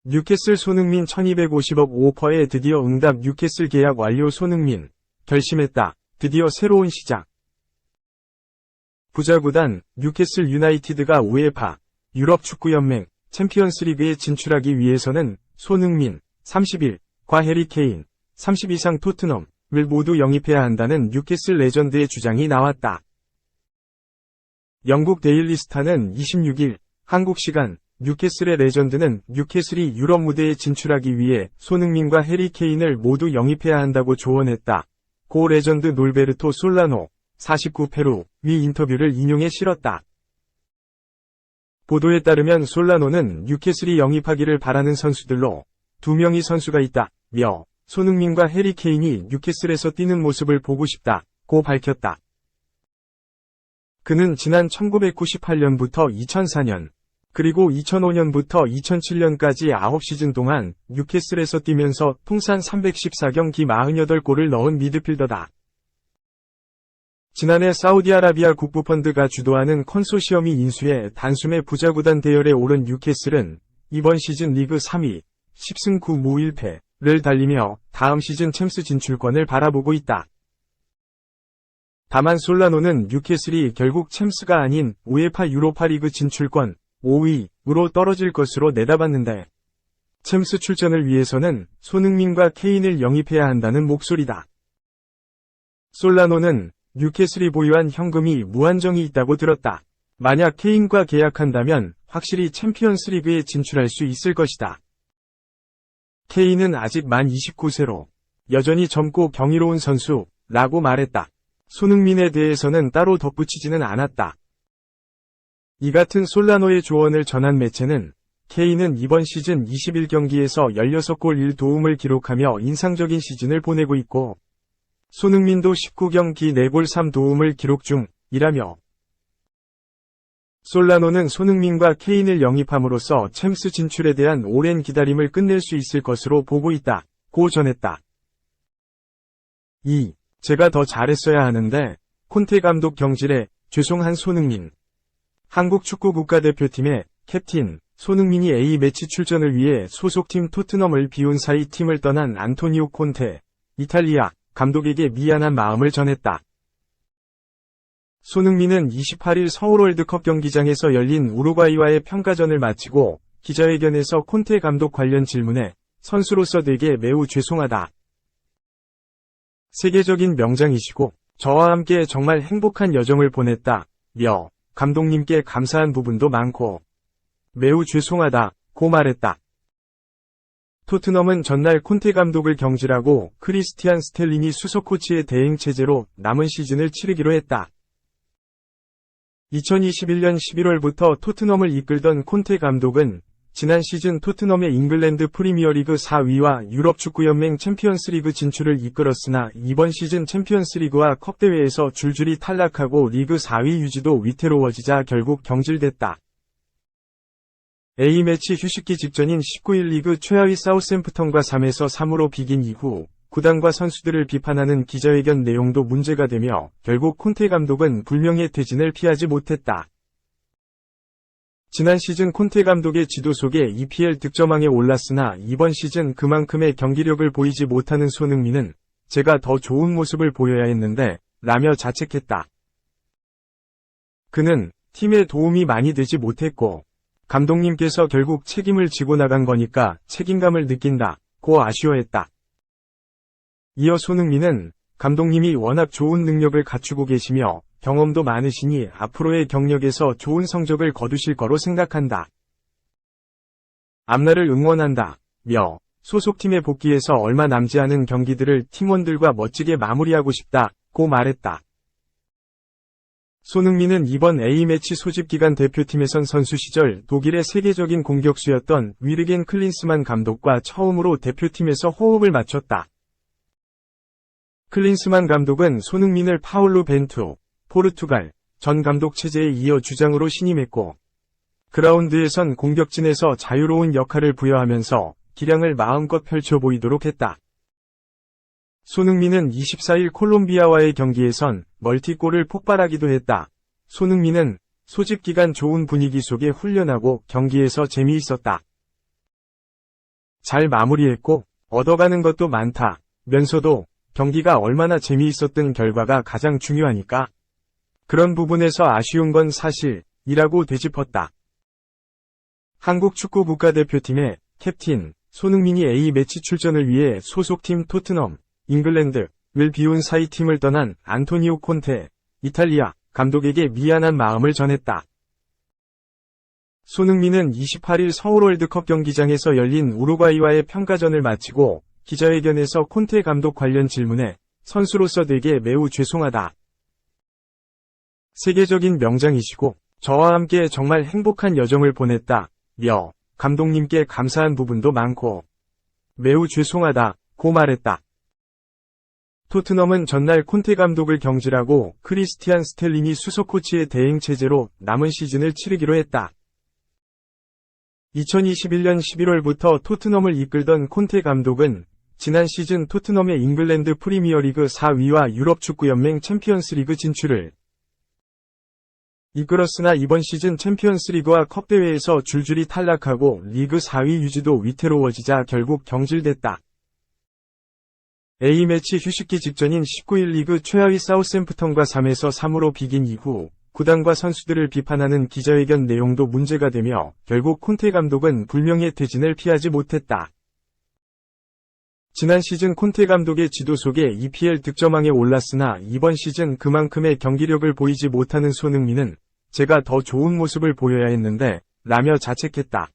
뉴캐슬 손흥민 1250억 오퍼에 드디어 응답. 뉴캐슬 계약 완료. 손흥민 결심했다. 드디어 새로운 시작. 부자구단 뉴캐슬 유나이티드가 우에파 유럽 축구연맹 챔피언스리그에 진출하기 위해서는 손흥민 31과 해리 케인 30 이상 토트넘을 모두 영입해야 한다는 뉴캐슬 레전드의 주장이 나왔다. 영국 데일리 스타는 26일 한국 시간 뉴캐슬의 레전드는 뉴캐슬이 유럽 무대에 진출하기 위해 손흥민과 해리 케인을 모두 영입해야 한다고 조언했다. 고 레전드 놀베르토 솔라노 49 페루 위 인터뷰를 인용해 실었다. 보도에 따르면 솔라노는 뉴캐슬이 영입하기를 바라는 선수들로 2명의 선수가 있다며 손흥민과 해리 케인이 뉴캐슬에서 뛰는 모습을 보고 싶다고 밝혔다. 그는 지난 1998년부터 2004년 그리고 2005년부터 2007년까지 9시즌 동안 뉴캐슬에서 뛰면서 통산 314경기 48골을 넣은 미드필더다. 지난해 사우디아라비아 국부펀드가 주도하는 컨소시엄이 인수해 단숨에 부자구단 대열에 오른 뉴캐슬은 이번 시즌 리그 3위 10승 9무 1패를 달리며 다음 시즌 챔스 진출권을 바라보고 있다. 다만 솔라노는 뉴캐슬이 결국 챔스가 아닌 우에파 유로파리그 진출권 5위로 떨어질 것으로 내다봤는데 챔스 출전을 위해서는 손흥민과 케인을 영입해야 한다는 목소리다. 솔라노는 뉴캐슬이 보유한 현금이 무한정이 있다고 들었다. 만약 케인과 계약한다면 확실히 챔피언스리그에 진출할 수 있을 것이다. 케인은 아직 만 29세로 여전히 젊고 경이로운 선수라고 말했다. 손흥민에 대해서는 따로 덧붙이지는 않았다. 이 같은 솔라노의 조언을 전한 매체는 케인은 이번 시즌 21경기에서 16골 1도움을 기록하며 인상적인 시즌을 보내고 있고 손흥민도 19경기 4골 3도움을 기록 중이라며 솔라노는 손흥민과 케인을 영입함으로써 챔스 진출에 대한 오랜 기다림을 끝낼 수 있을 것으로 보고 있다고 전했다. 제가 더 잘했어야 하는데 콘테 감독 경질에 죄송한 손흥민. 한국 축구 국가대표팀의 캡틴 손흥민이 A매치 출전을 위해 소속팀 토트넘을 비운 사이 팀을 떠난 안토니오 콘테 이탈리아 감독에게 미안한 마음을 전했다. 손흥민은 28일 서울 월드컵 경기장에서 열린 우루과이와의 평가전을 마치고 기자회견에서 콘테 감독 관련 질문에 선수로서 되게 매우 죄송하다. 세계적인 명장이시고 저와 함께 정말 행복한 여정을 보냈다며 감독님께 감사한 부분도 많고 매우 죄송하다고 말했다. 토트넘은 전날 콘테 감독을 경질하고 크리스티안 스텔링이 수석 코치의 대행 체제로 남은 시즌을 치르기로 했다. 2021년 11월부터 토트넘을 이끌던 콘테 감독은 지난 시즌 토트넘의 잉글랜드 프리미어리그 4위와 유럽 축구연맹 챔피언스리그 진출을 이끌었으나 이번 시즌 챔피언스리그와 컵대회에서 줄줄이 탈락하고 리그 4위 유지도 위태로워지자 결국 경질됐다. A매치 휴식기 직전인 19일 리그 최하위 사우샘프턴과 3에서 3으로 비긴 이후 구단과 선수들을 비판하는 기자회견 내용도 문제가 되며 결국 콘테 감독은 불명예 퇴진을 피하지 못했다. 지난 시즌 콘테 감독의 지도 속에 EPL 득점왕에 올랐으나 이번 시즌 그만큼의 경기력을 보이지 못하는 손흥민은 제가 더 좋은 모습을 보여야 했는데 라며 자책했다. 그는 팀에 도움이 많이 되지 못했고 감독님께서 결국 책임을 지고 나간 거니까 책임감을 느낀다고 아쉬워했다. 이어 손흥민은 감독님이 워낙 좋은 능력을 갖추고 계시며 경험도 많으시니 앞으로의 경력에서 좋은 성적을 거두실 거로 생각한다. 앞날을 응원한다며 소속팀에 복귀해서 얼마 남지 않은 경기들을 팀원들과 멋지게 마무리하고 싶다고 말했다. 손흥민은 이번 A매치 소집기간 대표팀에선 선수 시절 독일의 세계적인 공격수였던 위르겐 클린스만 감독과 처음으로 대표팀에서 호흡을 맞췄다. 클린스만 감독은 손흥민을 파울루 벤투, 포르투갈 전 감독 체제에 이어 주장으로 신임했고 그라운드에선 공격진에서 자유로운 역할을 부여하면서 기량을 마음껏 펼쳐 보이도록 했다. 손흥민은 24일 콜롬비아와의 경기에선 멀티골을 폭발하기도 했다. 손흥민은 소집 기간 좋은 분위기 속에 훈련하고 경기에서 재미있었다. 잘 마무리했고 얻어가는 것도 많다면서도 경기가 얼마나 재미있었던 결과가 가장 중요하니까 그런 부분에서 아쉬운 건 사실이라고 되짚었다. 한국 축구 국가대표팀의 캡틴 손흥민이 A매치 출전을 위해 소속팀 토트넘, 잉글랜드를 비운 사이 팀을 떠난 안토니오 콘테, 이탈리아 감독에게 미안한 마음을 전했다. 손흥민은 28일 서울 월드컵 경기장에서 열린 우루과이와의 평가전을 마치고 기자회견에서 콘테 감독 관련 질문에 선수로서 되게 매우 죄송하다. 세계적인 명장이시고 저와 함께 정말 행복한 여정을 보냈다. 며 감독님께 감사한 부분도 많고 매우 죄송하다고 말했다. 토트넘은 전날 콘테 감독을 경질하고 크리스티안 스텔링이 수석 코치의 대행 체제로 남은 시즌을 치르기로 했다. 2021년 11월부터 토트넘을 이끌던 콘테 감독은 지난 시즌 토트넘의 잉글랜드 프리미어리그 4위와 유럽축구연맹 챔피언스리그 진출을 이끌었으나 이번 시즌 챔피언스리그와 컵대회에서 줄줄이 탈락하고 리그 4위 유지도 위태로워지자 결국 경질됐다. A매치 휴식기 직전인 19일 리그 최하위 사우샘프턴과 3에서 3으로 비긴 이후 구단과 선수들을 비판하는 기자회견 내용도 문제가 되며 결국 콘테 감독은 불명예 퇴진을 피하지 못했다. 지난 시즌 콘테 감독의 지도 속에 EPL 득점왕에 올랐으나 이번 시즌 그만큼의 경기력을 보이지 못하는 손흥민은 제가 더 좋은 모습을 보여야 했는데 라며 자책했다.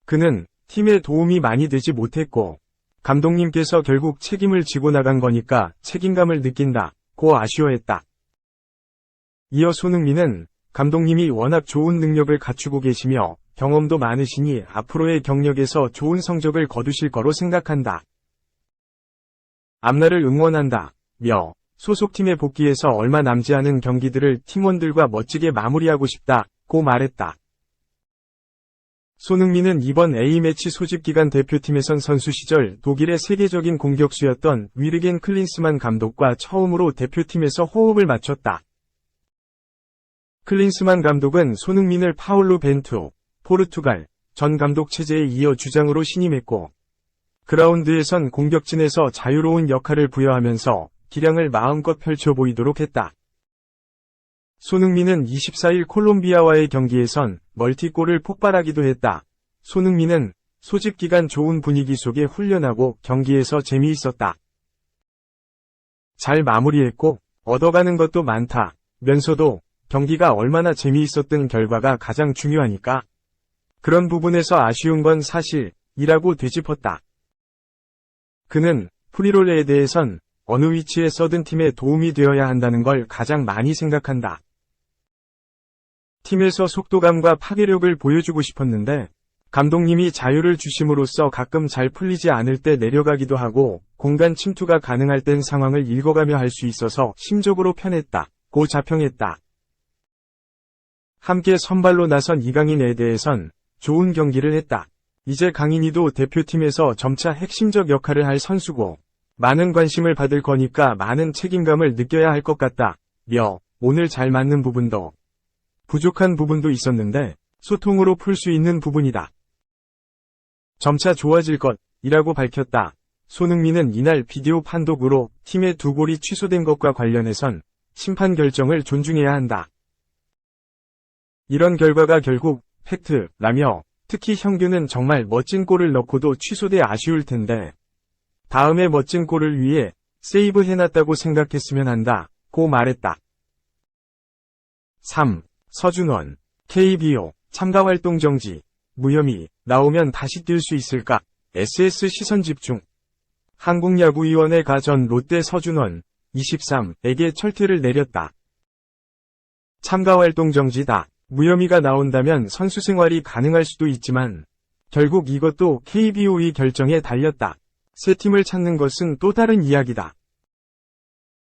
그는 팀에 도움이 많이 되지 못했고 감독님께서 결국 책임을 지고 나간 거니까 책임감을 느낀다고 아쉬워했다. 이어 손흥민은 감독님이 워낙 좋은 능력을 갖추고 계시며 경험도 많으시니 앞으로의 경력에서 좋은 성적을 거두실 거로 생각한다. 앞날을 응원한다. 며 소속팀에 복귀해서 얼마 남지 않은 경기들을 팀원들과 멋지게 마무리하고 싶다고 말했다. 손흥민은 이번 A매치 소집기간 대표팀에선 선수 시절 독일의 세계적인 공격수였던 위르겐 클린스만 감독과 처음으로 대표팀에서 호흡을 맞췄다. 클린스만 감독은 손흥민을 파울루 벤투, 포르투갈 전 감독 체제에 이어 주장으로 신임했고 그라운드에선 공격진에서 자유로운 역할을 부여하면서 기량을 마음껏 펼쳐 보이도록 했다. 손흥민은 24일 콜롬비아와의 경기에선 멀티골을 폭발하기도 했다. 손흥민은 소집 기간 좋은 분위기 속에 훈련하고 경기에서 재미있었다. 잘 마무리했고 얻어가는 것도 많다면서도 경기가 얼마나 재미있었던 결과가 가장 중요하니까 그런 부분에서 아쉬운 건 사실이라고 되짚었다. 그는 프리롤레에 대해선 어느 위치에 서든 팀에 도움이 되어야 한다는 걸 가장 많이 생각한다. 팀에서 속도감과 파괴력을 보여주고 싶었는데 감독님이 자유를 주심으로써 가끔 잘 풀리지 않을 때 내려가기도 하고 공간 침투가 가능할 땐 상황을 읽어가며 할 수 있어서 심적으로 편했다고 자평했다. 함께 선발로 나선 이강인에 대해선 좋은 경기를 했다. 이제 강인이도 대표팀에서 점차 핵심적 역할을 할 선수고 많은 관심을 받을 거니까 많은 책임감을 느껴야 할 것 같다. 며 오늘 잘 맞는 부분도 부족한 부분도 있었는데 소통으로 풀 수 있는 부분이다. 점차 좋아질 것이라고 밝혔다. 손흥민은 이날 비디오 판독으로 팀의 2골이 취소된 것과 관련해선 심판 결정을 존중해야 한다. 이런 결과가 결국 팩트라며 특히 형규는 정말 멋진 골을 넣고도 취소돼 아쉬울 텐데 다음에 멋진 골을 위해 세이브 해놨다고 생각했으면 한다고 말했다. 3. 서준원, KBO, 참가활동 정지, 무혐의, 나오면 다시 뛸 수 있을까? SS 시선집중. 한국야구위원회가 전 롯데 서준원, 23에게 철퇴를 내렸다. 참가활동 정지다. 무혐의가 나온다면 선수 생활이 가능할 수도 있지만 결국 이것도 KBO의 결정에 달렸다. 새 팀을 찾는 것은 또 다른 이야기다.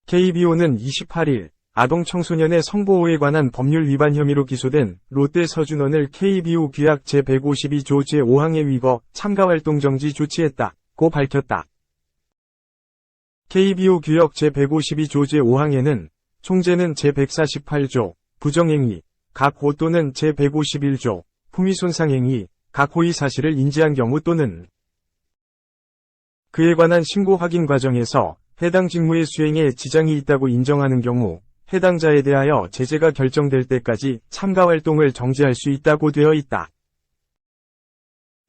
KBO는 28일 아동 청소년의 성보호에 관한 법률 위반 혐의로 기소된 롯데 서준원을 KBO 규약 제152조 제5항의 위거 참가활동 정지 조치했다고 밝혔다. KBO 규약 제152조 제5항에는 총재는 제148조, 부정행위, 각호 또는 제151조, 품위손상행위, 각호의 사실을 인지한 경우 또는 그에 관한 신고 확인 과정에서 해당 직무의 수행에 지장이 있다고 인정하는 경우 해당자에 대하여 제재가 결정될 때까지 참가활동을 정지할 수 있다고 되어 있다.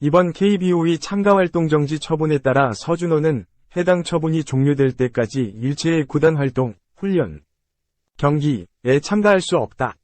이번 KBO의 참가활동 정지 처분에 따라 서준호는 해당 처분이 종료될 때까지 일체의 구단 활동, 훈련, 경기에 참가할 수 없다.